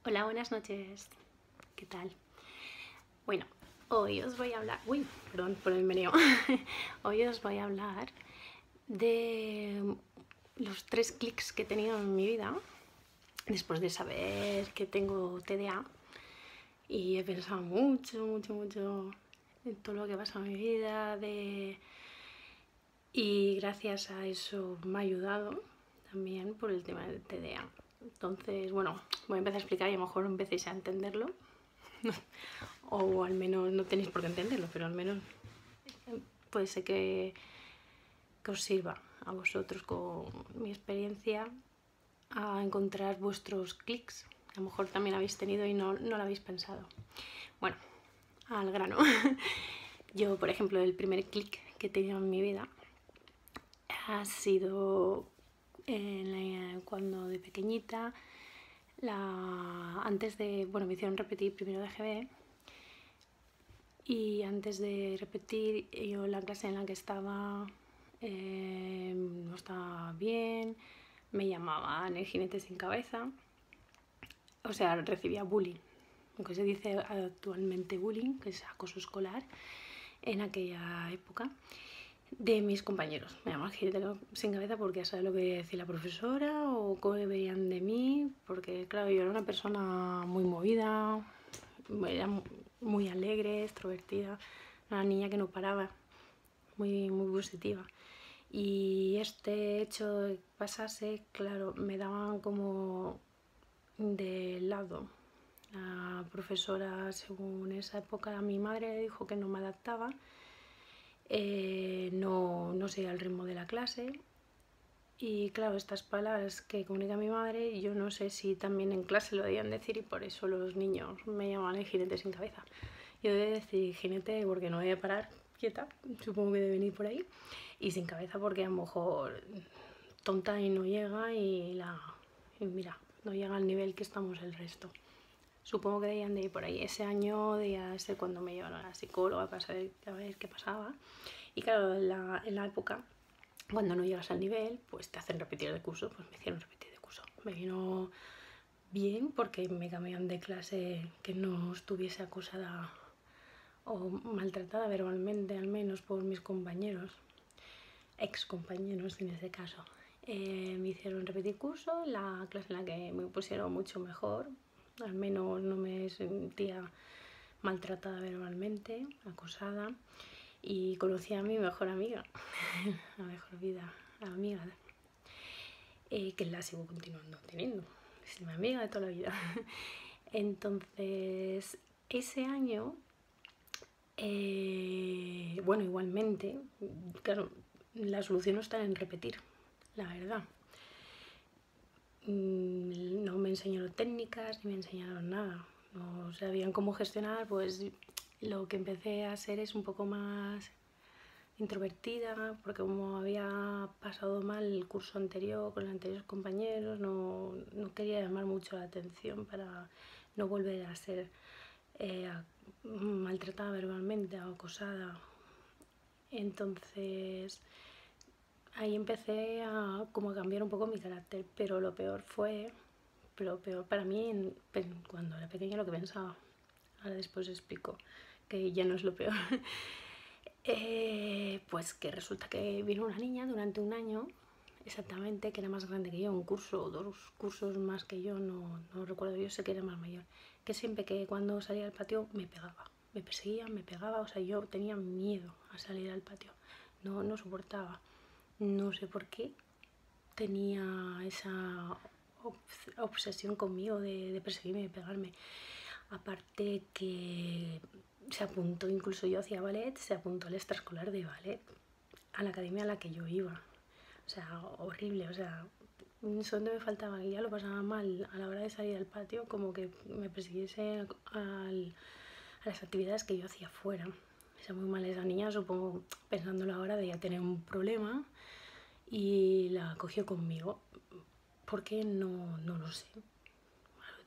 Hola, buenas noches. ¿Qué tal? Bueno, hoy os voy a hablar... Uy, perdón por el meneo. Hoy os voy a hablar de los 3 clics que he tenido en mi vida después de saber que tengo TDA. Y he pensado mucho en todo lo que ha pasado en mi vida. Y gracias a eso me ha ayudado también por el tema del TDA. Entonces, bueno, voy a empezar a explicar y a lo mejor empecéis a entenderlo. O al menos no tenéis por qué entenderlo, pero al menos puede ser que os sirva a vosotros con mi experiencia a encontrar vuestros clics. A lo mejor también habéis tenido y no lo habéis pensado. Bueno, al grano. Yo, por ejemplo, el primer clic que he tenido en mi vida ha sido cuando de pequeñita, antes de, bueno, me hicieron repetir primero de GB. Y antes de repetir, yo la clase en la que estaba no estaba bien, me llamaban el jinete sin cabeza, o sea, recibía bullying, lo que se dice actualmente bullying, que es acoso escolar, en aquella época, de mis compañeros. Me llamaban jinete sin cabeza porque ya sabes lo que decía la profesora o cómo verían de mí, porque claro, yo era una persona muy movida, era muy alegre, extrovertida, una niña que no paraba, muy positiva. Y este hecho de que pasase, claro, me daban como de lado. La profesora, según esa época, a mi madre le dijo que no me adaptaba, no seguía el ritmo de la clase. Y claro, estas palabras que comunica mi madre, yo no sé si también en clase lo debían decir y por eso los niños me llamaban el jinete sin cabeza. Yo debo decir jinete porque no voy a parar quieta, supongo que debe venir por ahí, y sin cabeza porque a lo mejor tonta y no llega y mira, no llega al nivel que estamos el resto. Supongo que debían de ir por ahí. Ese año debía ser cuando me llevaron a la psicóloga para saber a ver qué pasaba. Y claro, en la época, cuando no llegas al nivel, pues te hacen repetir de curso, pues me hicieron repetir de curso. Me vino bien porque me cambiaron de clase que no estuviese acusada o maltratada verbalmente, al menos por mis compañeros, ex compañeros en ese caso. Me hicieron repetir curso, la clase en la que me pusieron mucho mejor, al menos no me sentía maltratada verbalmente, acosada, y conocí a mi mejor amiga, la mejor vida, la amiga, que la sigo continuando teniendo, es mi amiga de toda la vida. Entonces, ese año, bueno, igualmente, claro, la solución no está en repetir, la verdad. No me enseñaron técnicas ni me enseñaron nada, no sabían cómo gestionar, pues lo que empecé a hacer es un poco más introvertida, porque como había pasado mal el curso anterior con los anteriores compañeros, no quería llamar mucho la atención para no volver a ser maltratada verbalmente o acosada. Entonces ahí empecé a como a cambiar un poco mi carácter, pero lo peor para mí cuando era pequeña, lo que pensaba. Ahora después explico que ya no es lo peor. Pues que resulta que vino una niña durante un año, exactamente, que era más grande que yo, un curso o 2 cursos más que yo, no recuerdo, yo sé que era más mayor, que siempre que cuando salía al patio me pegaba, me perseguía, me pegaba, o sea, yo tenía miedo a salir al patio, no soportaba, no sé por qué tenía esa obsesión conmigo de perseguirme y de pegarme. Aparte que se apuntó, incluso yo hacía ballet, se apuntó al extraescolar de ballet, a la academia a la que yo iba. O sea, horrible, o sea, solo me faltaba, y ya lo pasaba mal a la hora de salir al patio, como que me persiguiese a las actividades que yo hacía fuera. O sea, muy mal esa niña, supongo, pensándolo ahora, de ya tener un problema, y la cogió conmigo. ¿Por qué? No lo sé.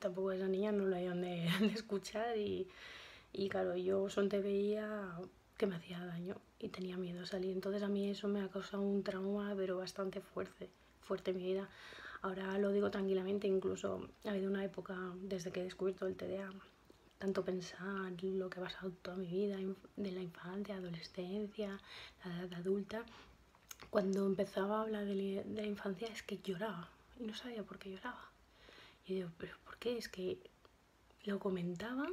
Tampoco a esa niña no la iban de escuchar y claro, yo solo te veía que me hacía daño y tenía miedo a salir. Entonces a mí eso me ha causado un trauma, pero bastante fuerte en mi vida. Ahora lo digo tranquilamente, incluso ha habido una época desde que he descubierto el TDA, tanto pensar lo que ha pasado toda mi vida, de la infancia, adolescencia, la edad adulta. Cuando empezaba a hablar de la infancia es que lloraba y no sabía por qué lloraba. Y digo, ¿pero por qué? Es que lo comentaba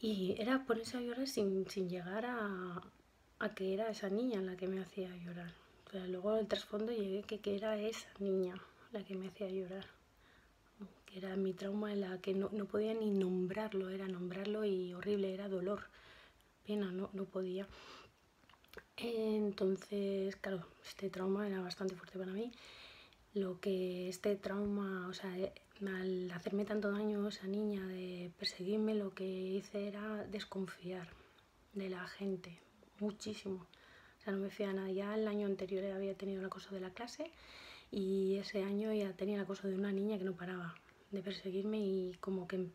y era ponerse a llorar sin llegar a que era esa niña la que me hacía llorar. O sea, luego el trasfondo llegué que era esa niña la que me hacía llorar. Que era mi trauma, en la que no podía ni nombrarlo, era nombrarlo y horrible, era dolor, pena, no podía. Entonces, claro, este trauma era bastante fuerte para mí. Lo que este trauma, o sea, al hacerme tanto daño esa niña de perseguirme, lo que hice era desconfiar de la gente, muchísimo. O sea, no me fiaba nada. Ya el año anterior había tenido el acoso de la clase y ese año ya tenía el acoso de una niña que no paraba de perseguirme y como que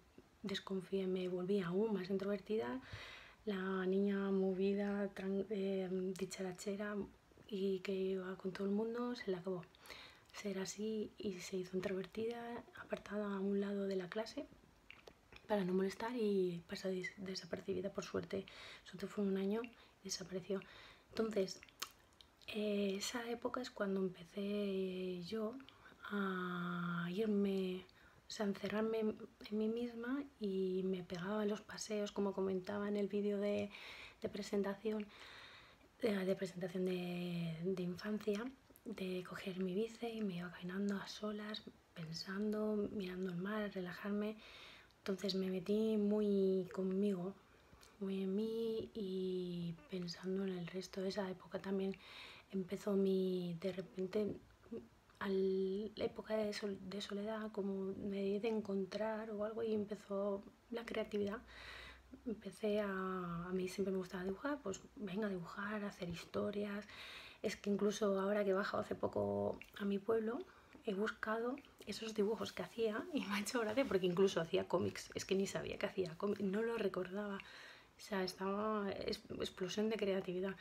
desconfié, me volví aún más introvertida. La niña movida, dicharachera y que iba con todo el mundo, se le acabó ser así y se hizo introvertida, apartada a un lado de la clase para no molestar y pasó desapercibida. Por suerte, solo fue un año y desapareció. Entonces, esa época es cuando empecé yo a irme, o sea, encerrarme en mí misma, y me pegaba en los paseos, como comentaba en el vídeo de presentación, de infancia, de coger mi bici y me iba caminando a solas, pensando, mirando el mar, relajarme. Entonces me metí muy conmigo, muy en mí y pensando en el resto. De esa época también empezó de repente, a la época de soledad, como me de encontrar o algo, y empezó la creatividad. A mí siempre me gustaba dibujar, pues venga a dibujar, a hacer historias. Es que incluso ahora que he bajado hace poco a mi pueblo, he buscado esos dibujos que hacía y me ha hecho gracia porque incluso hacía cómics. Es que ni sabía que hacía cómics, no lo recordaba. O sea, estaba explosión de creatividad.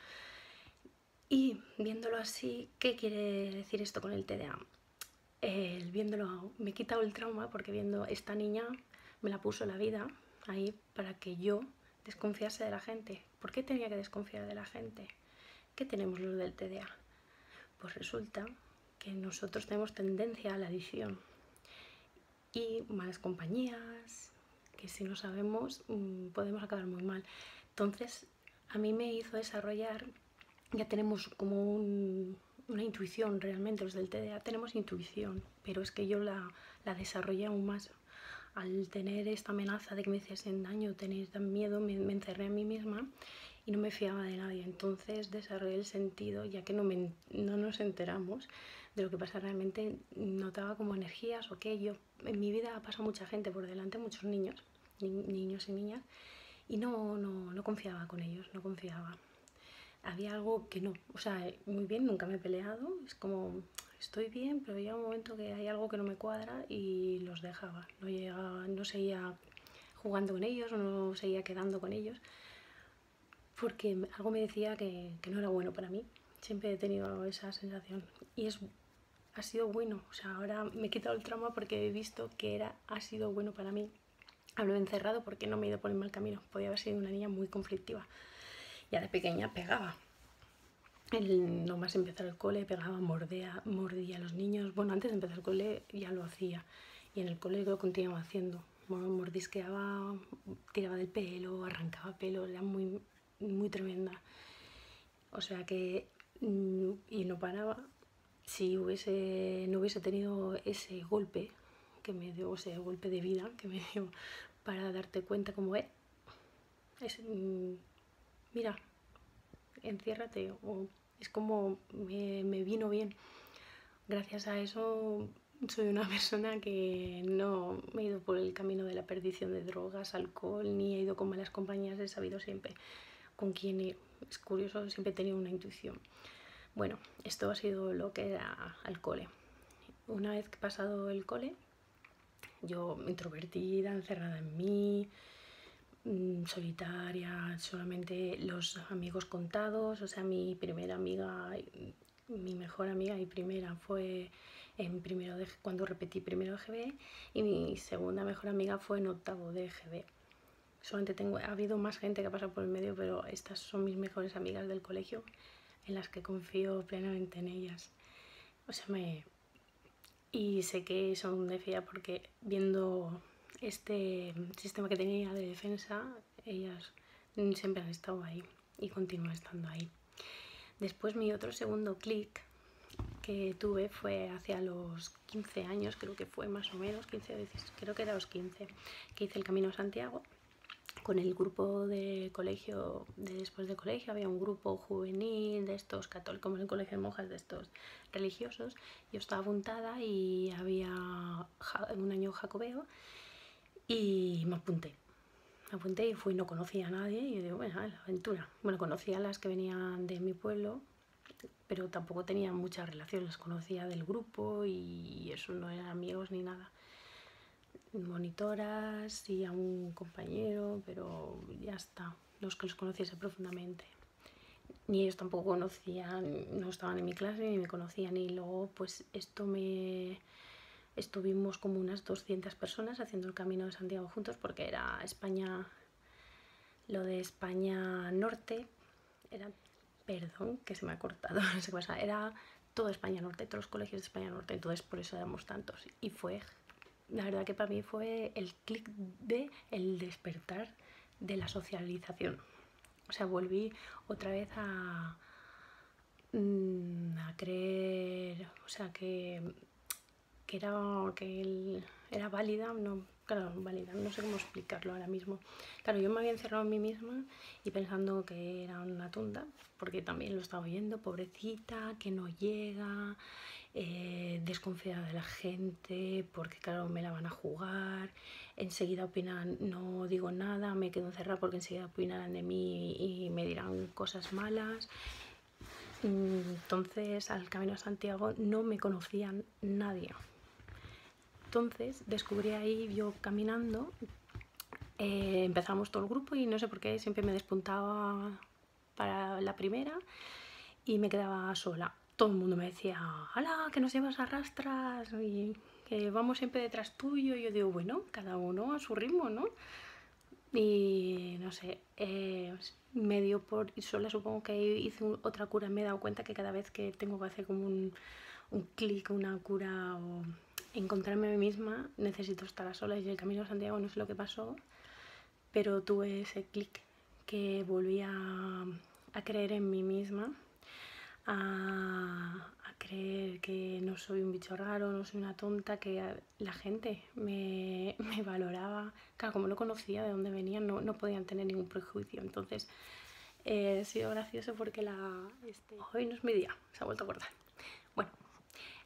Y viéndolo así, ¿qué quiere decir esto con el TDA? Viéndolo, me he quitado el trauma porque viendo esta niña me la puso la vida ahí para que yo desconfiase de la gente. ¿Por qué tenía que desconfiar de la gente? ¿Qué tenemos los del TDA? Pues resulta que nosotros tenemos tendencia a la adicción y malas compañías, que si no sabemos podemos acabar muy mal. Entonces, a mí me hizo desarrollar, ya tenemos como una intuición, realmente los del TDA tenemos intuición, pero es que yo la desarrollé aún más. Al tener esta amenaza de que me hiciesen daño, tener tan miedo, me encerré a mí misma y no me fiaba de nadie. Entonces desarrollé el sentido, ya que no nos enteramos de lo que pasa realmente. Notaba como energías o qué. Yo en mi vida ha pasado mucha gente por delante, muchos niños y niñas, y no confiaba con ellos, no confiaba. Había algo que no, o sea, muy bien, nunca me he peleado, es como estoy bien, pero llega un momento que hay algo que no me cuadra y los dejaba, no seguía jugando con ellos o no seguía quedando con ellos, porque algo me decía que no era bueno para mí. Siempre he tenido esa sensación y ha sido bueno. O sea, ahora me he quitado el trauma porque he visto que ha sido bueno para mí. Hablo encerrado porque no me he ido por el mal camino. Podía haber sido una niña muy conflictiva. Ya de pequeña pegaba. Nomás empezar el cole pegaba, mordía a los niños. Bueno, antes de empezar el cole ya lo hacía y en el cole lo continuaba haciendo. Mordisqueaba, tiraba del pelo, arrancaba pelo, era muy, muy tremenda. O sea que, y no paraba. Si no hubiese tenido ese golpe que me dio, ese golpe de vida que me dio, para darte cuenta como mira, enciérrate, o es como me vino bien. Gracias a eso soy una persona que no me he ido por el camino de la perdición de drogas, alcohol, ni he ido con malas compañías. He sabido siempre con quién ir. Es curioso, siempre he tenido una intuición. Bueno, esto ha sido lo que era al cole. Una vez que he pasado el cole, yo introvertida, encerrada en mí, solitaria, solamente los amigos contados. O sea, mi primera amiga, mi mejor amiga y primera fue cuando repetí primero de GB, y mi segunda mejor amiga fue en octavo de GB. Solamente ha habido más gente que ha pasado por el medio, pero estas son mis mejores amigas del colegio, en las que confío plenamente en ellas. O sea, y sé que son de FIA porque viendo este sistema que tenía de defensa, ellas siempre han estado ahí y continúan estando ahí. Después mi otro segundo clic que tuve fue hacia los 15 años, creo que fue más o menos, 15 veces, creo que era los 15, que hice el Camino a Santiago con el grupo de colegio, de después de colegio, había un grupo juvenil de estos católicos, como en el colegio de monjas, de estos religiosos. Yo estaba apuntada y había un año jacobeo y me apunté. Me apunté y fui, no conocía a nadie y yo digo, bueno, la aventura. Bueno, conocía a las que venían de mi pueblo, pero tampoco tenía mucha relación, las conocía del grupo y eso, no eran amigos ni nada. Monitoras y a un compañero, pero ya está, los que los conociese profundamente. Ni ellos tampoco conocían, no estaban en mi clase ni me conocían, y luego pues estuvimos como unas 200 personas haciendo el Camino de Santiago juntos, porque era España, lo de España Norte, era, perdón, que se me ha cortado, no sé qué pasa, era toda España Norte, todos los colegios de España Norte, entonces por eso éramos tantos, y fue, la verdad que para mí fue el clic de el despertar de la socialización. O sea, volví otra vez a creer, o sea, que era válida, no, claro, válida, no sé cómo explicarlo ahora mismo. Claro, yo me había encerrado en mí misma y pensando que era una tonta, porque también lo estaba oyendo, pobrecita, que no llega, desconfiada de la gente, porque claro, me la van a jugar, enseguida opinan, no digo nada, me quedo encerrada porque enseguida opinarán de mí y me dirán cosas malas. Entonces al Camino a Santiago no me conocían nadie. Entonces descubrí ahí, yo caminando, empezamos todo el grupo y no sé por qué siempre me despuntaba para la primera y me quedaba sola. Todo el mundo me decía, ¡hala, que nos llevas a rastras! Y que vamos siempre detrás tuyo. Y yo digo, bueno, cada uno a su ritmo, ¿no? Y no sé, me dio por ir sola, supongo que hice otra cura, me he dado cuenta que cada vez que tengo que hacer como un clic, una cura o encontrarme a mí misma, necesito estar a solas. Y el Camino a Santiago no sé lo que pasó, pero tuve ese clic que volví a creer en mí misma, a creer que no soy un bicho raro, no soy una tonta, que la gente me valoraba. Claro, como no conocía de dónde venían, no podían tener ningún prejuicio. Entonces ha sido gracioso porque hoy no es mi día, se ha vuelto a cortar. Bueno,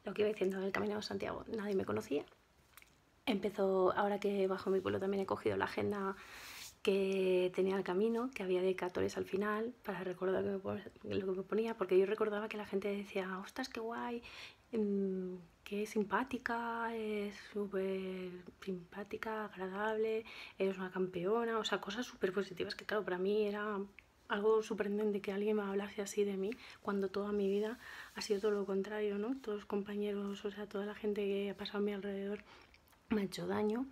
lo que iba diciendo del Camino de Santiago, nadie me conocía. Empezó, ahora que bajo mi pueblo también he cogido la agenda que tenía el camino, que había dedicatories al final para recordar lo que me ponía, porque yo recordaba que la gente decía, ostras, qué guay, qué simpática, es súper simpática, agradable, eres una campeona, o sea, cosas súper positivas que claro, para mí era algo sorprendente que alguien me hablase así de mí, cuando toda mi vida ha sido todo lo contrario, ¿no? Todos los compañeros, o sea, toda la gente que ha pasado a mi alrededor me ha hecho daño.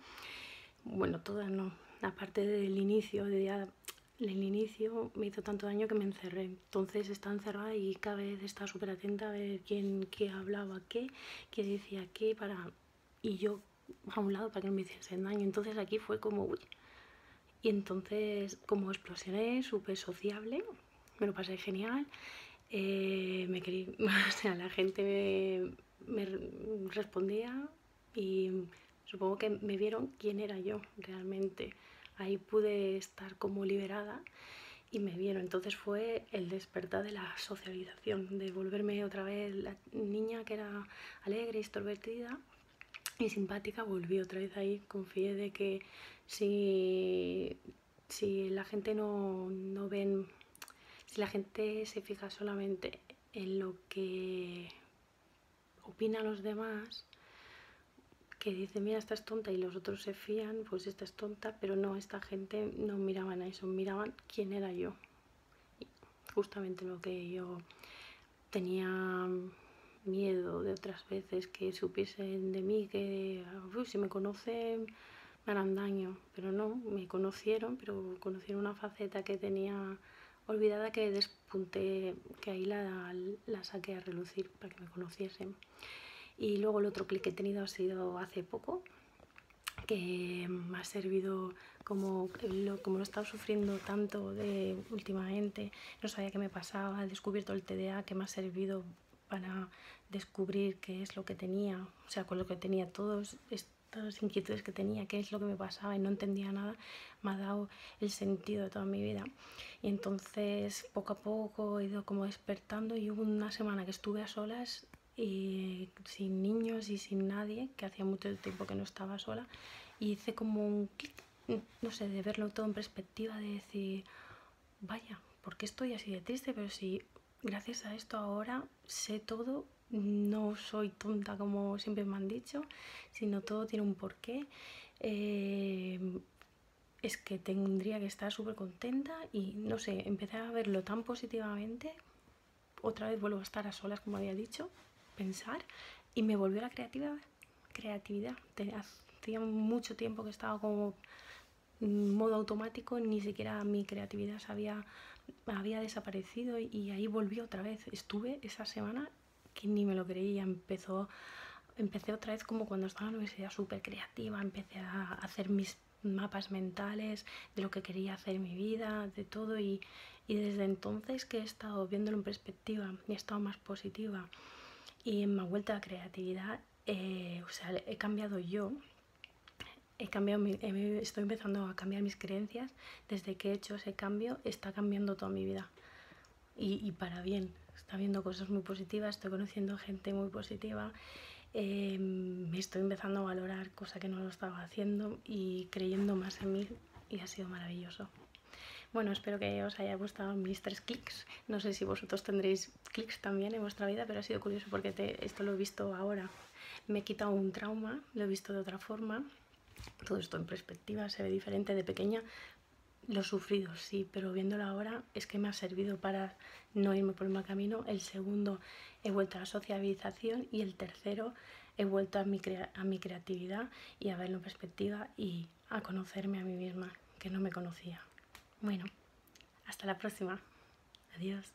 Bueno, todas no, aparte del inicio, el inicio me hizo tanto daño que me encerré. Entonces estaba encerrada y cada vez estaba súper atenta a ver qué hablaba qué decía qué, y yo a un lado para que no me hiciesen daño. Entonces aquí fue como uy. Y entonces como explosioné, súper sociable, me lo pasé genial. Me quería, o sea, la gente me respondía y supongo que me vieron quién era yo realmente. Ahí pude estar como liberada y me vieron. Entonces fue el despertar de la socialización, de volverme otra vez la niña que era alegre, extrovertida y simpática. Volví otra vez ahí, confié de que si la gente no ven, si la gente se fija solamente en lo que opinan los demás, que dice, mira, esta es tonta, y los otros se fían, pues esta es tonta, pero no, esta gente no miraban a eso, miraban quién era yo. Y justamente lo que yo tenía miedo de otras veces que supiesen de mí, que si me conocen me harán daño, pero no, me conocieron, pero conocieron una faceta que tenía olvidada, que despunté, que ahí la saqué a relucir para que me conociesen. Y luego el otro clic que he tenido ha sido hace poco, que me ha servido como lo he estado sufriendo tanto últimamente, no sabía qué me pasaba, he descubierto el TDA, que me ha servido para descubrir qué es lo que tenía, o sea, con lo que tenía todas estas inquietudes que tenía, qué es lo que me pasaba y no entendía nada, me ha dado el sentido de toda mi vida. Y entonces poco a poco he ido como despertando, y hubo una semana que estuve a solas y sin niños y sin nadie, que hacía mucho tiempo que no estaba sola, y hice como un clic, no sé, de verlo todo en perspectiva, de decir, vaya, ¿por qué estoy así de triste? Pero si gracias a esto ahora sé todo, no soy tonta como siempre me han dicho, sino todo tiene un porqué. Es que tendría que estar súper contenta y no sé, empecé a verlo tan positivamente. Otra vez vuelvo a estar a solas, como había dicho, pensar, y me volvió la creatividad. Hacía mucho tiempo que estaba como en modo automático, ni siquiera mi creatividad había desaparecido, y ahí volví otra vez. Estuve esa semana que ni me lo creía, empecé otra vez como cuando estaba en la universidad, súper creativa, empecé a hacer mis mapas mentales de lo que quería hacer en mi vida, de todo, y desde entonces que he estado viéndolo en perspectiva y he estado más positiva y me ha vuelto a la creatividad, o sea, he cambiado yo, estoy empezando a cambiar mis creencias. Desde que he hecho ese cambio está cambiando toda mi vida, y para bien. Está viendo cosas muy positivas, estoy conociendo gente muy positiva, me estoy empezando a valorar, cosa que no lo estaba haciendo, y creyendo más en mí, y ha sido maravilloso. Bueno, espero que os haya gustado mis 3 clics. No sé si vosotros tendréis clics también en vuestra vida, pero ha sido curioso porque esto lo he visto ahora. Me he quitado un trauma, lo he visto de otra forma. Todo esto en perspectiva se ve diferente. De pequeña lo he sufrido, sí, pero viéndolo ahora es que me ha servido para no irme por el mal camino. El segundo, he vuelto a la sociabilización, y el tercero, he vuelto a mi creatividad y a verlo en perspectiva y a conocerme a mí misma, que no me conocía. Bueno, hasta la próxima. Adiós.